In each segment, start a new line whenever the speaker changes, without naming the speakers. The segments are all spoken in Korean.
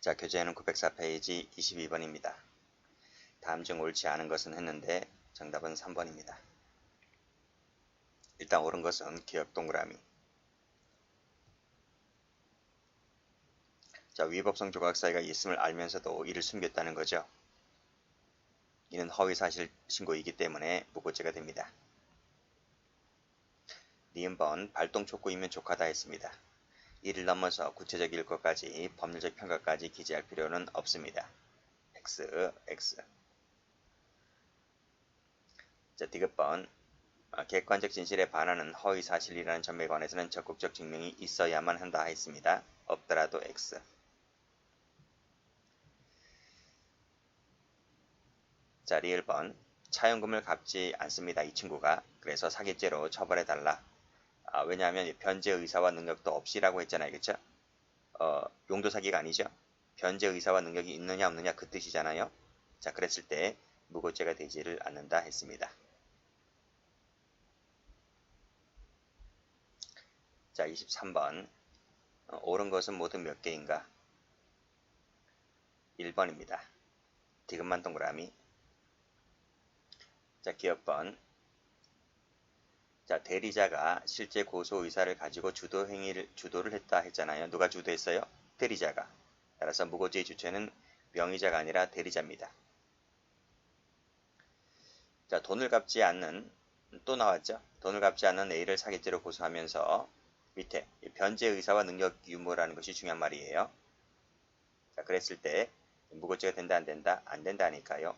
자, 교재는 904페이지 22번입니다. 다음 중 옳지 않은 것은 했는데 정답은 3번입니다. 일단 옳은 것은 기억 동그라미. 자, 위법성 조각 사유가 있음을 알면서도 이를 숨겼다는 거죠. 이는 허위사실 신고이기 때문에 무고죄가 됩니다. 니은번 발동 촉구이면 족하다 했습니다. 이를 넘어서 구체적일 것까지 법률적 평가까지 기재할 필요는 없습니다. X. 자, 디귿번 객관적 진실에 반하는 허위사실이라는 점에 관해서는 적극적 증명이 있어야만 한다 했습니다. 없더라도 X. 자, 리을번 차용금을 갚지 않습니다. 이 친구가. 그래서 사기죄로 처벌해달라. 왜냐하면 변제 의사와 능력도 없이라고 했잖아요. 그쵸? 용도 사기가 아니죠. 변제 의사와 능력이 있느냐 없느냐 그 뜻이잖아요. 자, 그랬을 때 무고죄가 되지를 않는다 했습니다. 자, 23번 옳은 것은 모두 몇 개인가? 1번입니다. 디귿만 동그라미. 자, 기억번 자, 대리자가 실제 고소 의사를 가지고 주도를 했다 했잖아요. 누가 주도했어요? 대리자가. 따라서 무고죄의 주체는 명의자가 아니라 대리자입니다. 자, 돈을 갚지 않는 또 나왔죠. 돈을 갚지 않는 A를 사기죄로 고소하면서 밑에 변제 의사와 능력 유무라는 것이 중요한 말이에요. 자, 그랬을 때 무고죄가 된다 안 된다? 안 된다니까요.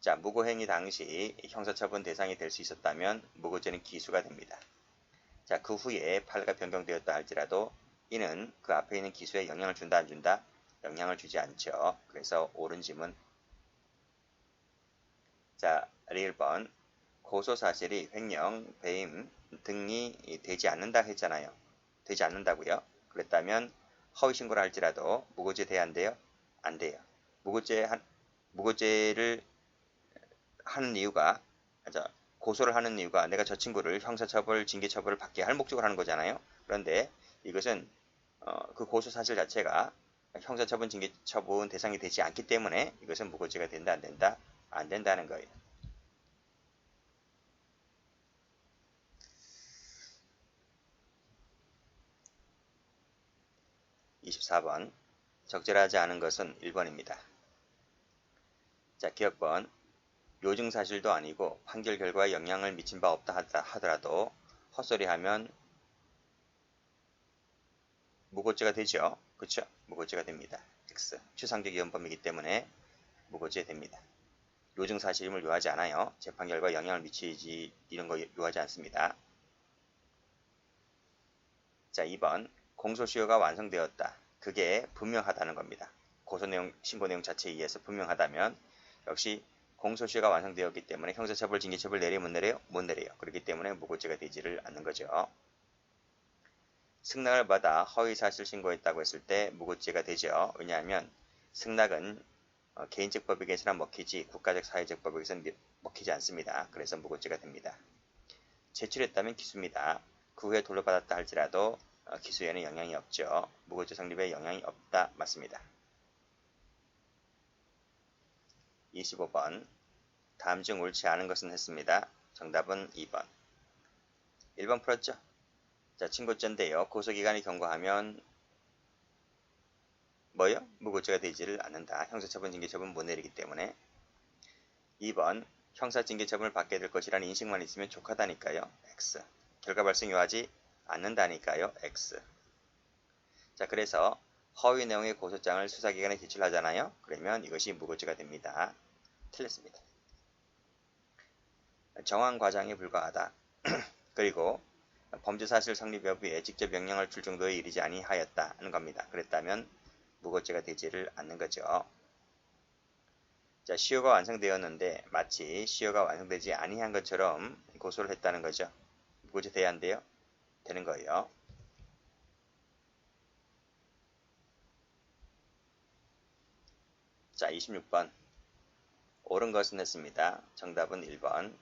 자, 무고행위 당시 형사처분 대상이 될 수 있었다면 무고죄는 기수가 됩니다. 자, 그 후에 판례가 변경되었다 할지라도 이는 그 앞에 있는 기수에 영향을 준다 안 준다? 영향을 주지 않죠. 그래서 옳은 지문. 자, 리을번 고소사실이 횡령, 배임 등이 되지 않는다 했잖아요. 되지 않는다고요. 그랬다면 허위신고를 할지라도 무고죄 돼야 안 돼요? 안 돼요. 무고죄를 하는 이유가 고소를 하는 이유가 내가 저 친구를 형사처벌, 징계처벌을 받게 할 목적으로 하는 거잖아요. 그런데 이것은 그 고소 사실 자체가 형사처분, 징계처분 대상이 되지 않기 때문에 이것은 무고죄가 된다 안 된다? 안 된다는 거예요. (24번) 적절하지 않은 것은 1번입니다. 자, 기억번 요증사실도 아니고 판결 결과에 영향을 미친 바 없다 하더라도 헛소리하면 무고죄가 되죠. 그렇죠? 무고죄가 됩니다. X. 추상적 위헌범이기 때문에 무고죄 됩니다. 요증사실임을 요하지 않아요. 재판 결과에 영향을 미치지 이런 거 요하지 않습니다. 자, 2번 공소시효가 완성되었다. 그게 분명하다는 겁니다. 고소내용, 신고내용 자체에 의해서 분명하다면 역시 공소시효가 완성되었기 때문에 형사처벌, 징계처벌 내려 못 내려요? 못 내려요. 그렇기 때문에 무고죄가 되지를 않는 거죠. 승낙을 받아 허위사실 신고했다고 했을 때 무고죄가 되죠. 왜냐하면 승낙은 개인적 법익에서나 먹히지 국가적 사회적 법익에서는 먹히지 않습니다. 그래서 무고죄가 됩니다. 제출했다면 기수입니다. 그 후에 돌려받았다 할지라도 기수에는 영향이 없죠. 무고죄 성립에 영향이 없다. 맞습니다. 25번 다음 중 옳지 않은 것은 했습니다. 정답은 2번. 1번 풀었죠? 자, 친고죄인데요. 고소기간이 경과하면 뭐요? 무고죄가 되지를 않는다. 형사처분, 징계처분 못 내리기 때문에. 2번 형사징계처분을 받게 될 것이라는 인식만 있으면 족하다니까요. X. 결과 발생 요하지 않는다니까요. X. 자, 그래서 허위 내용의 고소장을 수사기관에 제출하잖아요. 그러면 이것이 무고죄가 됩니다. 틀렸습니다. 정황 과장에 불과하다. 그리고 범죄사실 성립 여부에 직접 영향을 줄 정도에 이르지 아니하였다는 겁니다. 그랬다면 무고죄가 되지를 않는 거죠. 자, 시효가 완성되었는데 마치 시효가 완성되지 아니한 것처럼 고소를 했다는 거죠. 무고죄 돼야 안 돼요? 되는 거예요. 자, 26번 옳은 것은 했습니다. 정답은 1번.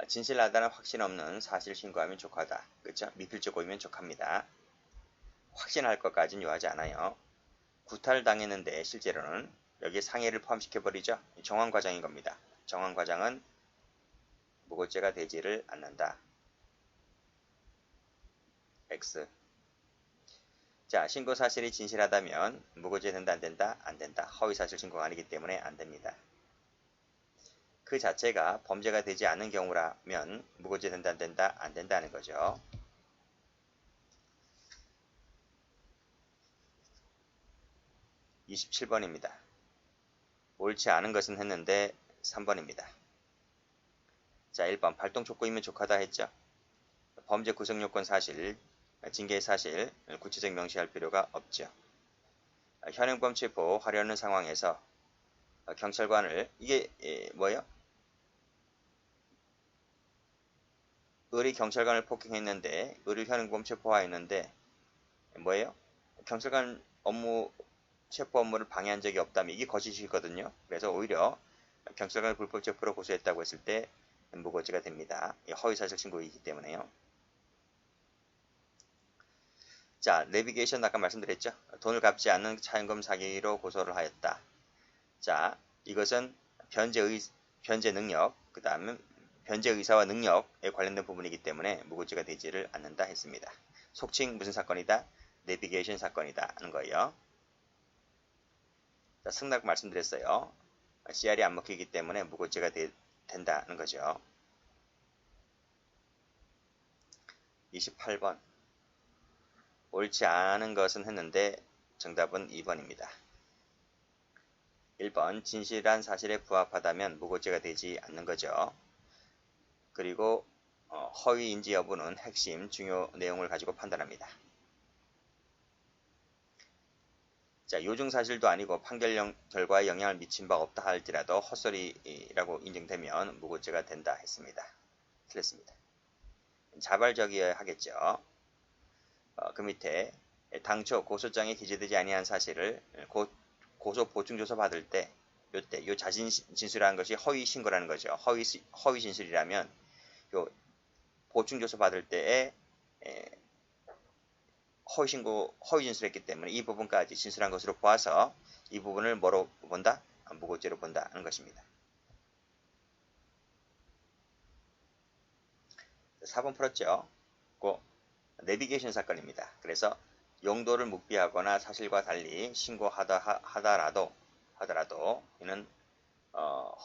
진실하다는 확신 없는 사실 신고하면 족하다. 그렇죠? 미필적 고이면 족합니다. 확신할 것까지는 요하지 않아요. 구타를 당했는데 실제로는 여기에 상해를 포함시켜버리죠. 정황과장인 겁니다. 정황과장은 무고죄가 되지를 않는다. X. 자, 신고 사실이 진실하다면 무고죄 된다 안 된다? 안 된다. 허위사실 신고가 아니기 때문에 안 됩니다. 그 자체가 범죄가 되지 않은 경우라면 무고죄 된다 안 된다? 안 된다는 거죠. 27번입니다. 옳지 않은 것은 했는데 3번입니다. 자, 1번 발동 촉구이면 족하다 했죠. 범죄 구성요건 사실, 징계의 사실 구체적 명시할 필요가 없죠. 현행범 체포하려는 상황에서 경찰관을 이게 뭐예요? 을이 경찰관을 폭행했는데 을을 현행범 체포하였는데 뭐예요? 경찰관 체포 업무를 방해한 적이 없다면 이게 거짓이거든요. 그래서 오히려 경찰관을 불법 체포로 고소했다고 했을 때 무고죄가 됩니다. 허위사실 신고이기 때문에요. 자, 내비게이션 아까 말씀드렸죠. 돈을 갚지 않는 차임금 사기로 고소를 하였다. 자, 이것은 변제 능력, 그 다음에 변제 의사와 능력에 관련된 부분이기 때문에 무고죄가 되지를 않는다 했습니다. 속칭 무슨 사건이다? 내비게이션 사건이다 하는 거예요. 자, 승낙 말씀드렸어요. CR이 안 먹히기 때문에 무고죄가 된다는 거죠. 28번. 옳지 않은 것은 했는데 정답은 2번입니다. 1번 진실한 사실에 부합하다면 무고죄가 되지 않는 거죠. 그리고 허위인지 여부는 핵심 중요 내용을 가지고 판단합니다. 자, 요중사실도 아니고 판결 결과에 영향을 미친 바 없다 할지라도 헛소리라고 인정되면 무고죄가 된다 했습니다. 틀렸습니다. 자발적이어야 하겠죠. 그 밑에 당초 고소장에 기재되지 아니한 사실을 고소 보충조서 받을 때 요때 요 자진 진술한 것이 허위 신고라는 거죠. 허위 진술이라면 요 보충조서 받을 때에 허위 진술했기 때문에 이 부분까지 진술한 것으로 보아서 이 부분을 뭐로 본다? 무고죄로 본다는 것입니다. 4번 풀었죠? 내비게이션 사건입니다. 그래서 용도를 묵비하거나 사실과 달리 신고하더라도 이는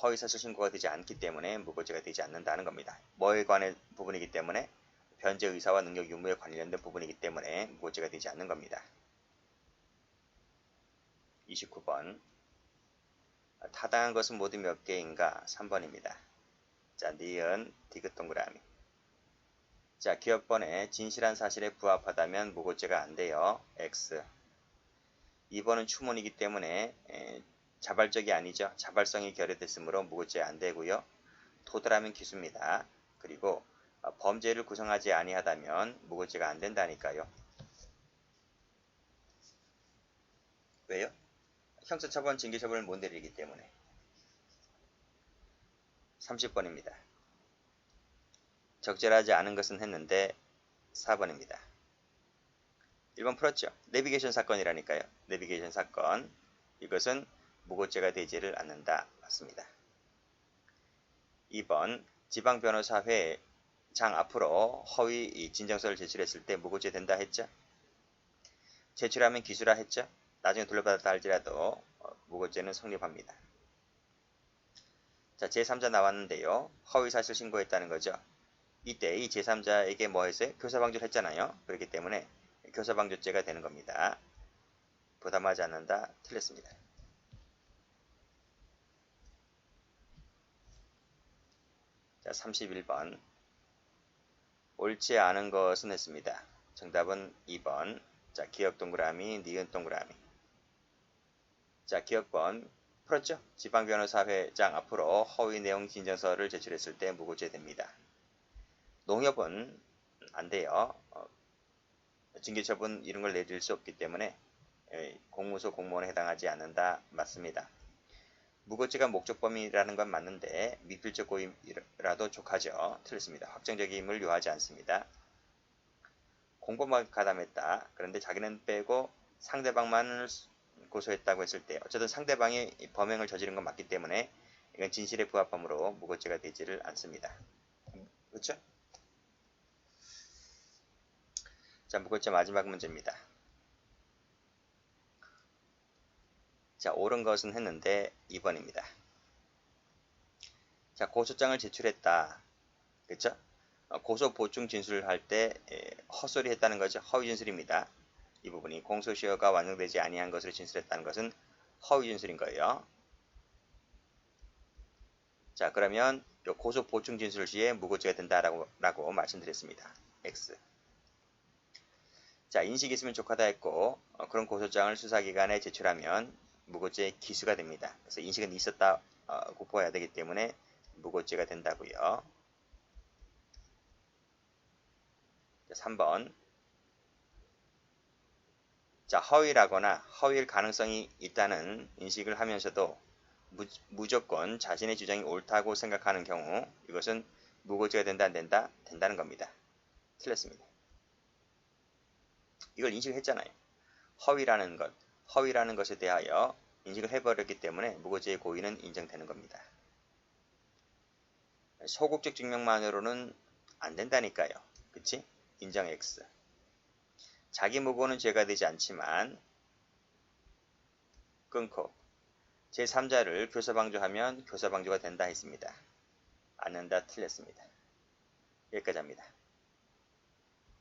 허위사실 신고가 되지 않기 때문에 무고죄가 되지 않는다는 겁니다. 뭐에 관한 부분이기 때문에 변제 의사와 능력 유무에 관련된 부분이기 때문에 무고죄가 되지 않는 겁니다. 29번. 타당한 것은 모두 몇 개인가? 3번입니다. 자, 니은 디귿 동그라미. 자, 기억번에 진실한 사실에 부합하다면 무고죄가 안 돼요. X. 2번은 추문이기 때문에 자발적이 아니죠. 자발성이 결여됐으므로 무고죄 안 되고요. 토달하면 기수입니다. 그리고 범죄를 구성하지 아니하다면 무고죄가 안 된다니까요. 왜요? 형사처분 징계처분을 못 내리기 때문에. 30번입니다. 적절하지 않은 것은 했는데 4번입니다. 1번 풀었죠. 내비게이션 사건이라니까요. 내비게이션 사건. 이것은 무고죄가 되지를 않는다. 맞습니다. 2번 지방변호사회장 앞으로 허위 진정서를 제출했을 때 무고죄 된다 했죠. 제출하면 기수라 했죠. 나중에 돌려받았다 할지라도 무고죄는 성립합니다. 자, 제3자 나왔는데요. 허위사실 신고했다는 거죠. 이때 이 제3자에게 뭐 했어요? 교사방조를 했잖아요. 그렇기 때문에 교사방조죄가 되는 겁니다. 부담하지 않는다. 틀렸습니다. 자, 31번. 옳지 않은 것은 했습니다. 정답은 2번. 자, 기억 동그라미, 니은 동그라미. 자, 기억번 풀었죠? 지방변호사회장 앞으로 허위 내용 진정서를 제출했을 때 무고죄 됩니다. 농협은 안 돼요. 징계처분 이런 걸 내릴 수 없기 때문에 공무소 공무원에 해당하지 않는다. 맞습니다. 무고죄가 목적범위라는 건 맞는데 미필적 고의라도 족하죠. 틀렸습니다. 확정적임을 요하지 않습니다. 공범을 가담했다. 그런데 자기는 빼고 상대방만을 고소했다고 했을 때 어쨌든 상대방이 범행을 저지른 건 맞기 때문에 이건 진실에 부합함으로 무고죄가 되지를 않습니다. 그렇죠? 자, 무고죄 마지막 문제입니다. 자, 옳은 것은 했는데 2번입니다. 자, 고소장을 제출했다. 그렇죠? 고소 보충 진술을 할 때 헛소리 했다는 것이 허위 진술입니다. 이 부분이 공소시효가 완성되지 아니한 것으로 진술했다는 것은 허위 진술인 거예요. 자, 그러면 고소 보충 진술 시에 무고죄가 된다라고 말씀드렸습니다. X. 자, 인식이 있으면 족하다 했고 그런 고소장을 수사기관에 제출하면 무고죄 기수가 됩니다. 그래서 인식은 있었다고 보아야 되기 때문에 무고죄가 된다고요. 3번. 자, 허위라거나 허위일 가능성이 있다는 인식을 하면서도 무조건 자신의 주장이 옳다고 생각하는 경우 이것은 무고죄가 된다 안 된다? 된다는 겁니다. 틀렸습니다. 이걸 인식했잖아요. 허위라는 것에 대하여 인식을 해버렸기 때문에 무고죄의 고의는 인정되는 겁니다. 소극적 증명만으로는 안 된다니까요. 그치? 인정 X. 자기 무고는 죄가 되지 않지만 끊고 제3자를 교사방조하면 교사방조가 된다 했습니다. 않는다 틀렸습니다. 여기까지 합니다.